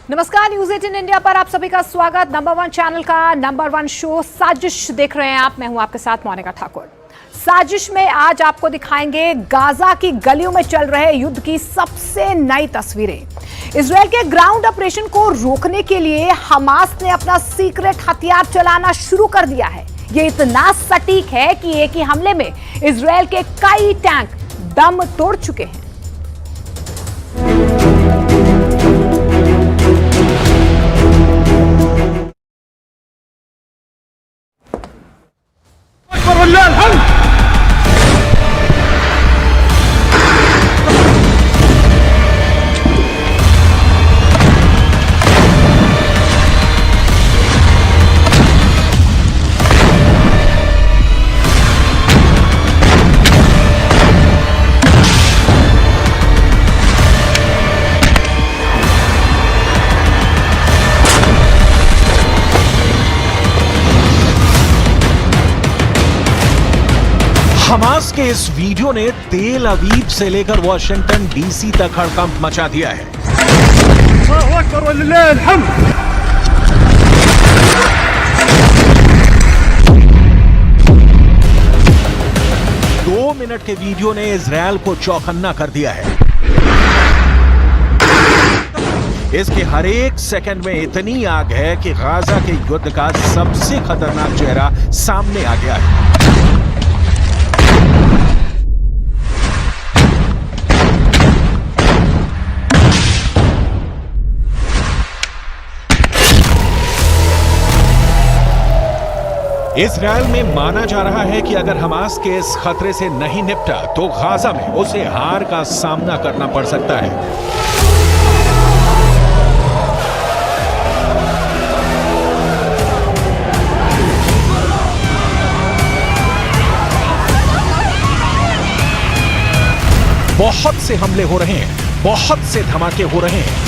नमस्कार, news 18 India पर आप सभी का स्वागत। नंबर 1 चैनल का नंबर 1 शो साजिश देख रहे हैं आप। मैं हूं आपके साथ मोनिका ठाकुर। साजिश में आज आपको दिखाएंगे गाजा की गलियों में चल रहे युद्ध की सबसे नई तस्वीरें। इजरायल के ग्राउंड ऑपरेशन को रोकने के लिए हमास ने अपना सीक्रेट हथियार चलाना शुरू कर दिया है। ये इतना सटीक है कि एक ही हमले में इजरायल के कई टैंक दम तोड़ चुके हैं। हमास के इस वीडियो ने तेल अवीव से लेकर वॉशिंगटन डीसी तक हड़कंप मचा दिया है। 2 मिनट के वीडियो ने इजरायल को चौकन्ना कर दिया है। इसके हर एक सेकंड में इतनी आग है कि गाजा के युद्ध का सबसे खतरनाक चेहरा सामने आ गया है। इजरायल में माना जा रहा है कि अगर हमास के इस खतरे से नहीं निपटा तो गाजा में उसे हार का सामना करना पड़ सकता है। बहुत से हमले हो रहे हैं, बहुत से धमाके हो रहे हैं।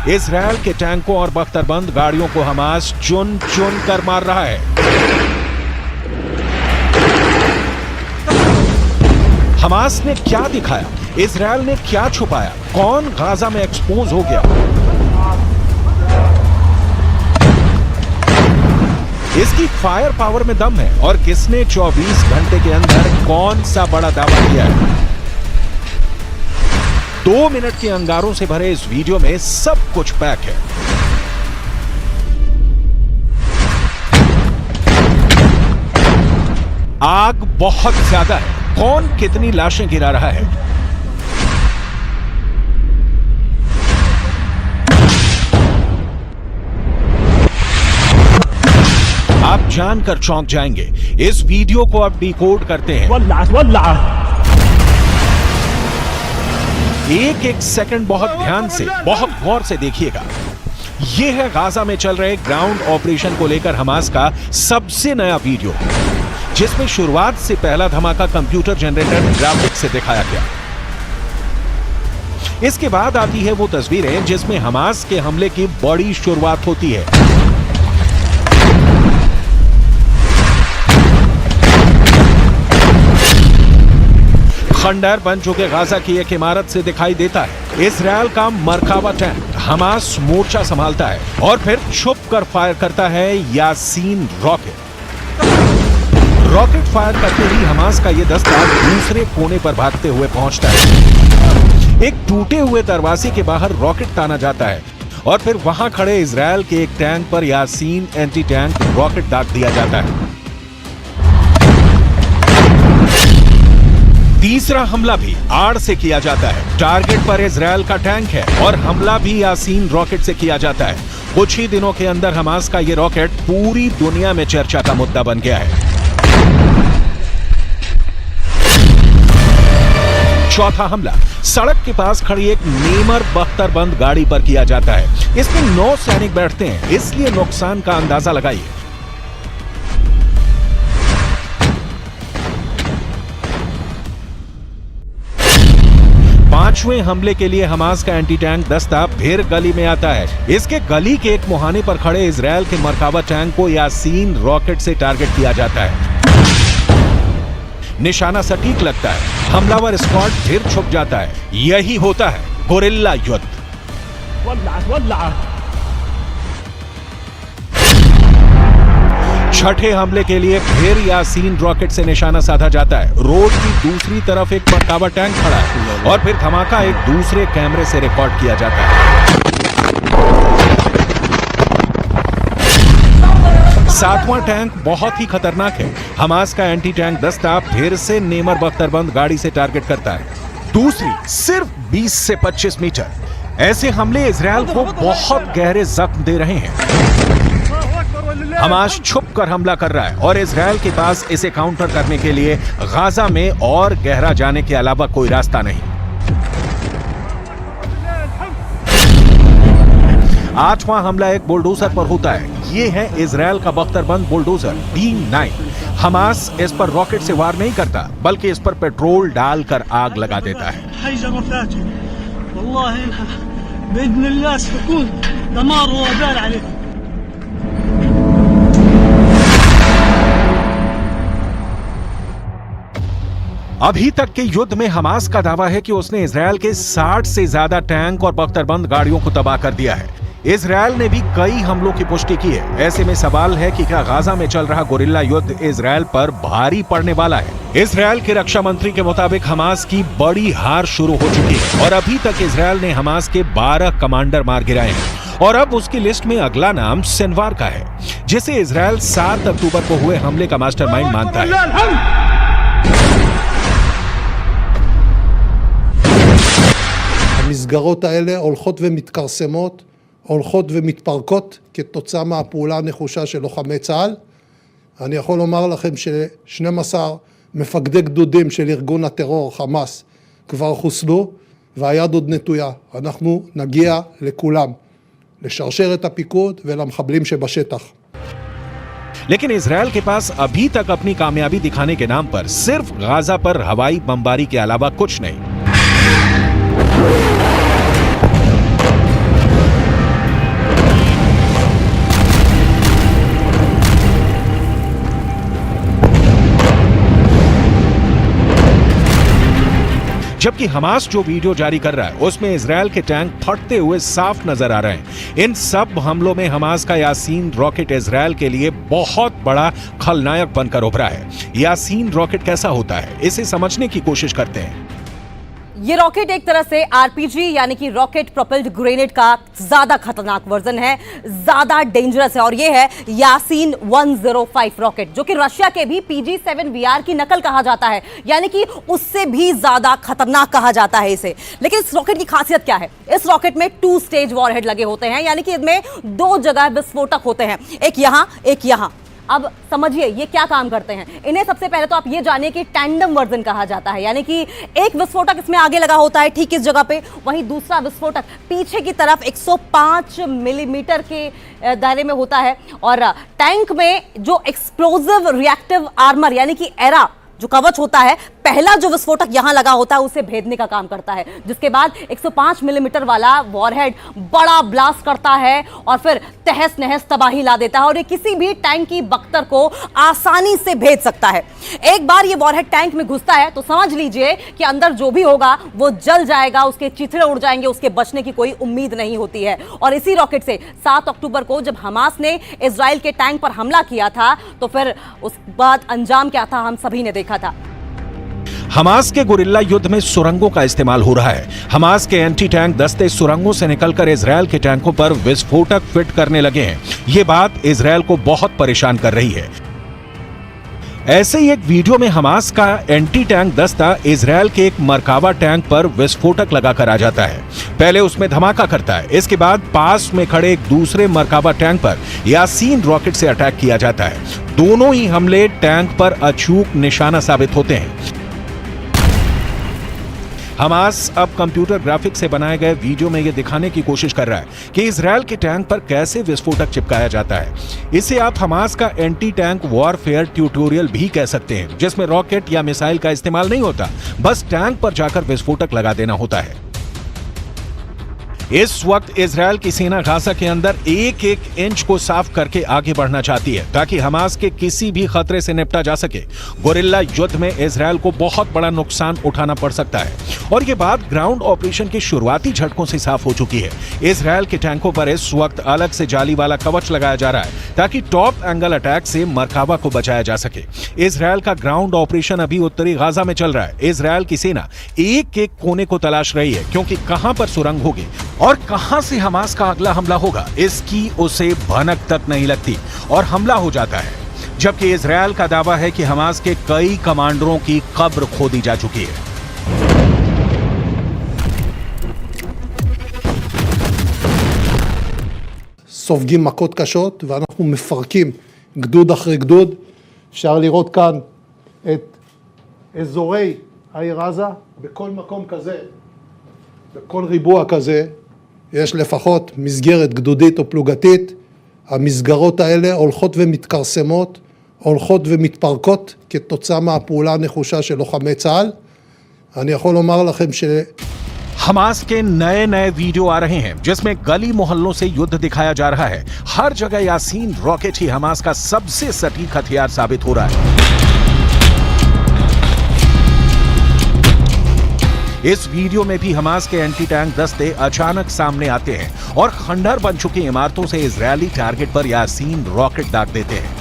इजरायल के टैंकों और बख्तरबंद गाड़ियों को हमास चुन चुन कर मार रहा है। हमास ने क्या दिखाया, इजरायल ने क्या छुपाया, कौन गाजा में एक्सपोज हो गया? इसकी फायर पावर में दम है और किसने 24 घंटे के अंदर कौन सा बड़ा दावा किया है। 2 मिनट के अंगारों से भरे इस वीडियो में सब कुछ पैक है। आग बहुत ज्यादा है। कौन कितनी लाशें गिरा रहा है? आप जानकर चौंक जाएंगे। इस वीडियो को अब डिकोड करते हैं। एक एक सेकंड बहुत ध्यान से, बहुत गौर से देखिएगा। यह है गाजा में चल रहे ग्राउंड ऑपरेशन को लेकर हमास का सबसे नया वीडियो, जिसमें शुरुआत से पहला धमाका कंप्यूटर जनरेटेड ग्राफिक्स से दिखाया गया। इसके बाद आती है वो तस्वीरें जिसमें हमास के हमले की बड़ी शुरुआत होती है। खंडर बन चुके गाजा की एक इमारत से दिखाई देता है इजरायल का मरकावा टैंक। हमास मोर्चा संभालता है और फिर छुप कर फायर करता है यासीन रॉकेट। रॉकेट फायर करते ही हमास का यह दस्ता दूसरे कोने पर भागते हुए पहुंचता है। एक टूटे हुए दरवाजे के बाहर रॉकेट ताना जाता है और फिर वहां खड़े इजरायल के एक टैंक पर यासीन एंटी टैंक रॉकेट दाग दिया जाता है। तीसरा हमला भी आड़ से किया जाता है। टारगेट पर इजरायल का टैंक है और हमला भी यासीन रॉकेट से किया जाता है। कुछ ही दिनों के अंदर हमास का यह रॉकेट पूरी दुनिया में चर्चा का मुद्दा बन गया है। चौथा हमला सड़क के पास खड़ी एक नेमर बख्तरबंद गाड़ी पर किया जाता है। इसमें 9 सैनिक बैठते हैं, इसलिए नुकसान का अंदाजा लगाइए। पांचवें हमले के लिए हमास का एंटी टैंक दस्ता फिर गली में आता है। इसके गली के एक मुहाने पर खड़े इजरायल के मरकाबा टैंक को यासीन रॉकेट से टारगेट किया जाता है। निशाना सटीक लगता है, हमलावर स्क्वाड फिर छुप जाता है। यही होता है गोरिल्ला युद्ध। छठे हमले के लिए फिर यासीन रॉकेट से निशाना साधा जाता है। रोड की दूसरी तरफ एक मरकाबा टैंक खड़ा है और फिर धमाका एक दूसरे कैमरे से रिकॉर्ड किया जाता है। सातवां टैंक बहुत ही खतरनाक है। हमास का एंटी टैंक दस्ता फिर से नेमर बख्तरबंद गाड़ी से टारगेट करता है। दूसरी सिर्फ 20 से 25 मीटर। ऐसे हमले इजरायल को बहुत गहरे जख्म दे रहे हैं। हमास छुप कर हमला कर रहा है और इजरायल के पास इसे काउंटर करने के लिए गाजा में और गहरा जाने के अलावा कोई रास्ता नहीं। आठवां हमला एक बुलडोजर पर होता है। ये है इजरायल का बख्तरबंद बुलडोजर B9। हमास इस पर रॉकेट से वार नहीं करता, बल्कि इस पर पेट्रोल डालकर आग लगा देता है। अभी तक के युद्ध में हमास का दावा है कि उसने इजरायल के 60 से ज्यादा टैंक और बख्तरबंद गाड़ियों को तबाह कर दिया है। इजरायल ने भी कई हमलों की पुष्टि की है। ऐसे में सवाल है कि क्या गाजा में चल रहा गोरिल्ला युद्ध इजरायल पर भारी पड़ने वाला है। इजरायल के रक्षा मंत्री के मुताबिक हमास की बड़ी हार शुरू हो चुकी है और अभी तक इजरायल ने हमास के 12 कमांडर मार गिराए हैं और अब उसकी लिस्ट में अगला नाम सिनवार का है, जिसे इजरायल 7 अक्टूबर को हुए हमले का मास्टरमाइंड मानता है। המסגרות האלה הולכות ומתכרסמות, הולכות ומתפרקות כתוצאה מהפעולה הנחושה של לוחמי צה"ל. אני יכול לומר לכם ש12 מפקדי גדודים של ארגון הטרור חמאס כבר חוסלו, והיד עוד נטויה. אנחנו נגיע לכולם, לשרשר את הפיקוד ולמחבלים שבשטח. लेकिन इजरायल के पास अभी तक अपनी कामयाबी दिखाने के नाम पर सिर्फ गाजा पर हवाई बमबारी के अलावा कुछ नहीं। जबकि हमास जो वीडियो जारी कर रहा है उसमें इजरायल के टैंक फटते हुए साफ नजर आ रहे हैं। इन सब हमलों में हमास का यासीन रॉकेट इजरायल के लिए बहुत बड़ा खलनायक बनकर उभरा है। यासीन रॉकेट कैसा होता है, इसे समझने की कोशिश करते हैं। ये रॉकेट एक तरह से आरपीजी यानी कि रॉकेट प्रोपेल्ड ग्रेनेड का ज्यादा खतरनाक वर्जन है, ज्यादा डेंजरस है और ये है यासीन 105 रॉकेट, जो कि रशिया के भी PG-7VR की नकल कहा जाता है, यानी कि उससे भी ज्यादा खतरनाक कहा जाता है इसे। लेकिन इस रॉकेट की खासियत क्या है? इस रॉकेट में 2 स्टेज वॉरहेड लगे होते हैं, यानी कि इसमें 2 जगह विस्फोटक होते हैं, एक यहां एक यहां। अब समझिए ये क्या काम करते हैं। इन्हें सबसे पहले तो आप ये जानिए कि टैंडम वर्जन कहा जाता है, यानी कि एक विस्फोटक इसमें आगे लगा होता है ठीक इस जगह पे, वहीं दूसरा विस्फोटक पीछे की तरफ 105 मिलीमीटर के दायरे में होता है। और टैंक में जो एक्सप्लोजिव रिएक्टिव आर्मर यानी कि एरा जो कवच होता है, पहला जो विस्फोटक यहां लगा होता है उसे भेदने का काम करता है, जिसके बाद 105 मिलीमीटर वाला वॉरहेड बड़ा ब्लास्ट करता है और फिर तहस नहस तबाही ला देता है और ये किसी भी टैंक की बख्तर को आसानी से भेद सकता है। एक बार ये वॉरहेड टैंक में घुसता है तो समझ लीजिए कि अंदर जो भी होगा वो जल जाएगा, उसके चिथड़े उड़ जाएंगे, उसके बचने की कोई उम्मीद नहीं होती है। और इसी रॉकेट से 7 अक्टूबर को जब हमास ने इजराइल के टैंक पर हमला किया था तो फिर उस बाद अंजाम क्या था हम सभी ने देखा था। हमास के गोरिल्ला युद्ध में सुरंगों का इस्तेमाल हो रहा है। हमास के एंटी टैंक दस्ते सुरंगों से निकलकर इजरायल के टैंकों पर विस्फोटक फिट करने लगे हैं। ये बात इजरायल को बहुत परेशान कर रही है। ऐसे ही एक वीडियो में हमास का एंटी टैंक दस्ता इजरायल के एक मरकाबा टैंक पर विस्फोटक लगाकर आ जाता है। पहले उसमें धमाका करता है, इसके बाद पास में खड़े एक दूसरे मरकाबा टैंक पर यासीन रॉकेट से अटैक किया जाता है। दोनों ही हमले टैंक पर अचूक निशाना साबित होते हैं। हमास अब कंप्यूटर ग्राफिक्स से बनाए गए वीडियो में यह दिखाने की कोशिश कर रहा है कि इजरायल के टैंक पर कैसे विस्फोटक चिपकाया जाता है। इसे आप हमास का एंटी टैंक वॉरफेयर ट्यूटोरियल भी कह सकते हैं, जिसमें रॉकेट या मिसाइल का इस्तेमाल नहीं होता, बस टैंक पर जाकर विस्फोटक लगा देना होता है। इस वक्त इजरायल की सेना गाजा के अंदर एक एक इंच को साफ करके आगे बढ़ना चाहती है ताकि हमास के किसी भी खतरे से निपटा जा सके। गोरिल्ला युद्ध में इजरायल को बहुत बड़ा नुकसान उठाना पड़ सकता है और ये बात ग्राउंड ऑपरेशन के शुरुआती झटकों से साफ हो चुकी है। इजरायल के टैंकों पर इस वक्त अलग से जाली वाला कवच लगाया जा रहा है ताकि टॉप एंगल अटैक से मरकाबा को बचाया जा सके। इजरायल का ग्राउंड ऑपरेशन अभी उत्तरी गाजा में चल रहा है। इजरायल की सेना एक एक कोने को तलाश रही है क्योंकि कहां पर सुरंग होगी और कहां से हमास का अगला हमला होगा इसकी उसे भनक तक नहीं लगती और हमला हो जाता है। जबकि इजरायल का दावा है कि हमास के कई कमांडरों की कब्र खोदी जा चुकी है। סופגים מכות קשות ואנחנו מפרקים גדוד אחרי גדוד. אפשר לראות כאן את אזורי העיר עזה. בכל מקום כזה, בכל ריבוע כזה, יש לפחות מסגרת גדודית או פלוגתית. המסגרות האלה הולכות ומתכרסמות, הולכות ומתפרקות כתוצאה מהפעולה הנחושה של לוחמי צה"ל. אני יכול לומר לכם हमास के नए नए वीडियो आ रहे हैं जिसमें गली मोहल्लों से युद्ध दिखाया जा रहा है। हर जगह यासीन रॉकेट ही हमास का सबसे सटीक हथियार साबित हो रहा है। इस वीडियो में भी हमास के एंटी टैंक दस्ते अचानक सामने आते हैं और खंडहर बन चुकी इमारतों से इजरायली टारगेट पर यासीन रॉकेट दाग देते हैं।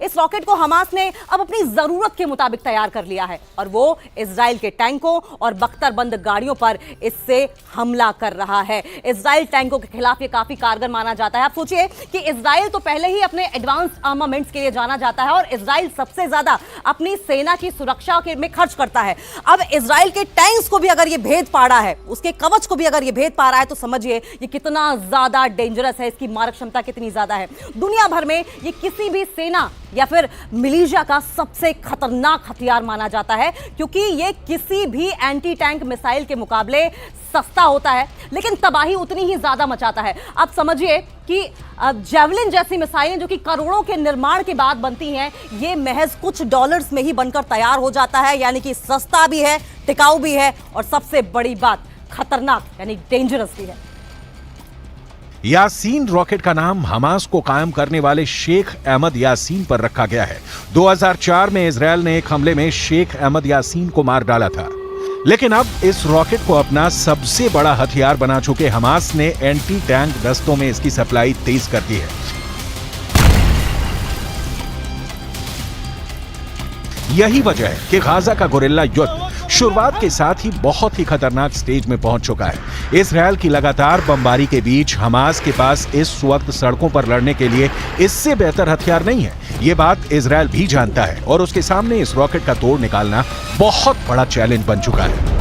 इस रॉकेट को हमास ने अब अपनी जरूरत के मुताबिक तैयार कर लिया है और वो इजराइल के टैंकों और बख्तरबंद गाड़ियों पर इससे हमला कर रहा है। इजराइल टैंकों के खिलाफ ये काफी कारगर माना जाता है। आप सोचिए कि इजराइल तो पहले ही अपने एडवांस्ड आर्मामेंट्स के लिए जाना जाता है और इजराइल सबसे ज्यादा अपनी सेना की सुरक्षा में खर्च करता है। अब इजराइल के टैंक्स को भी अगर ये भेद पा रहा है, उसके कवच को भी अगर ये भेद पा रहा है, तो समझिए ये कितना ज्यादा डेंजरस है, इसकी मारक क्षमता कितनी ज्यादा है। दुनिया भर में ये किसी भी सेना या फिर मिलिशिया का सबसे खतरनाक हथियार माना जाता है क्योंकि ये किसी भी एंटी टैंक मिसाइल के मुकाबले सस्ता होता है लेकिन तबाही उतनी ही ज्यादा मचाता है। आप समझिए कि जेवलिन जैसी मिसाइलें जो कि करोड़ों के निर्माण के बाद बनती हैं, ये महज कुछ डॉलर्स में ही बनकर तैयार हो जाता है, यानी कि सस्ता भी है, टिकाऊ भी है और सबसे बड़ी बात खतरनाक यानी डेंजरस भी है। यासीन रॉकेट का नाम हमास को कायम करने वाले शेख अहमद यासीन पर रखा गया है। 2004 में इजरायल ने एक हमले में शेख अहमद यासीन को मार डाला था, लेकिन अब इस रॉकेट को अपना सबसे बड़ा हथियार बना चुके हमास ने एंटी टैंक दस्तों में इसकी सप्लाई तेज कर दी है। यही वजह है कि गाजा का गोरिल्ला युद्ध शुरुआत के साथ ही बहुत ही खतरनाक स्टेज में पहुंच चुका है। इजरायल की लगातार बमबारी के बीच हमास के पास इस वक्त सड़कों पर लड़ने के लिए इससे बेहतर हथियार नहीं है। ये बात इजरायल भी जानता है और उसके सामने इस रॉकेट का तोड़ निकालना बहुत बड़ा चैलेंज बन चुका है।